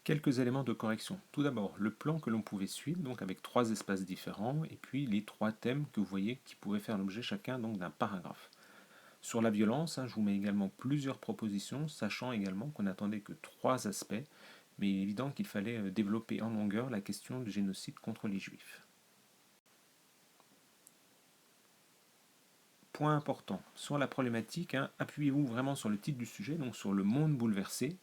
Quelques éléments de correction. Tout d'abord, le plan que l'on pouvait suivre, donc avec trois espaces différents, et puis les trois thèmes que vous voyez qui pouvaient faire l'objet chacun donc d'un paragraphe. Sur la violence, je vous mets également plusieurs propositions, sachant également qu'on n'attendait que trois aspects, mais il est évident qu'il fallait développer en longueur la question du génocide contre les juifs. Point important, sur la problématique, appuyez-vous vraiment sur le titre du sujet, donc sur le monde bouleversé,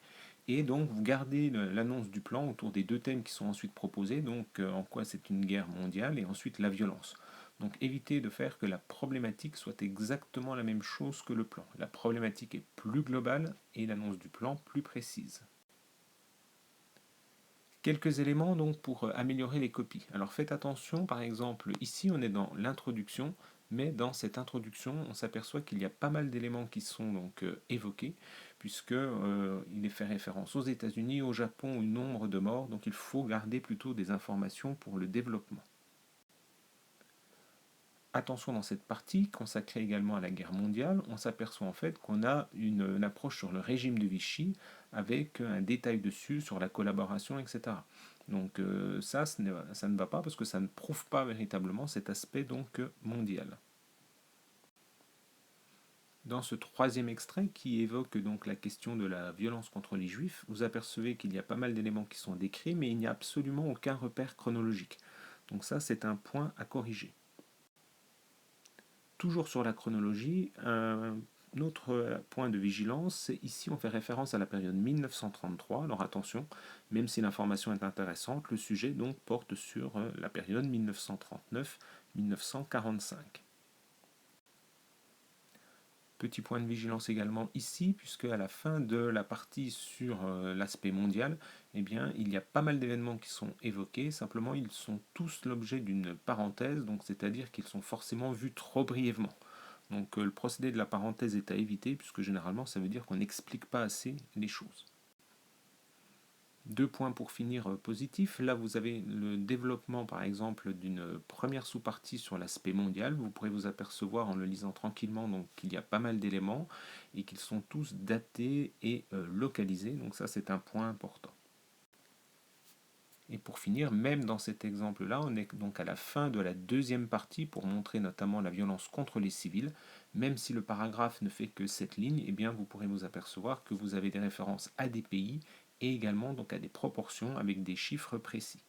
et donc vous gardez l'annonce du plan autour des deux thèmes qui sont ensuite proposés, donc en quoi c'est une guerre mondiale et ensuite la violence. Donc évitez de faire que la problématique soit exactement la même chose que le plan. La problématique est plus globale et l'annonce du plan plus précise. Quelques éléments donc pour améliorer les copies. Alors faites attention, par exemple, ici on est dans l'introduction, mais dans cette introduction, on s'aperçoit qu'il y a pas mal d'éléments qui sont donc évoqués, puisque il est fait référence aux États-Unis, au Japon, au nombre de morts, donc il faut garder plutôt des informations pour le développement. Attention dans cette partie, consacrée également à la guerre mondiale, on s'aperçoit en fait qu'on a une approche sur le régime de Vichy avec un détail dessus sur la collaboration, etc. Donc ça ne va pas parce que ça ne prouve pas véritablement cet aspect donc mondial. Dans ce troisième extrait qui évoque donc la question de la violence contre les juifs, vous apercevez qu'il y a pas mal d'éléments qui sont décrits, mais il n'y a absolument aucun repère chronologique. Donc ça, c'est un point à corriger. Toujours sur la chronologie, un autre point de vigilance, ici on fait référence à la période 1933. Alors attention, même si l'information est intéressante, le sujet donc porte sur la période 1939-1945. Petit point de vigilance également ici, puisque à la fin de la partie sur l'aspect mondial, eh bien, il y a pas mal d'événements qui sont évoqués, simplement ils sont tous l'objet d'une parenthèse, donc c'est-à-dire qu'ils sont forcément vus trop brièvement. Donc le procédé de la parenthèse est à éviter, puisque généralement ça veut dire qu'on n'explique pas assez les choses. Deux points pour finir positifs. Là, vous avez le développement, par exemple, d'une première sous-partie sur l'aspect mondial. Vous pourrez vous apercevoir en le lisant tranquillement donc, qu'il y a pas mal d'éléments et qu'ils sont tous datés et localisés. Donc ça, c'est un point important. Et pour finir, même dans cet exemple-là, on est donc à la fin de la deuxième partie pour montrer notamment la violence contre les civils. Même si le paragraphe ne fait que cette ligne, eh bien vous pourrez vous apercevoir que vous avez des références à des pays et également donc à des proportions avec des chiffres précis.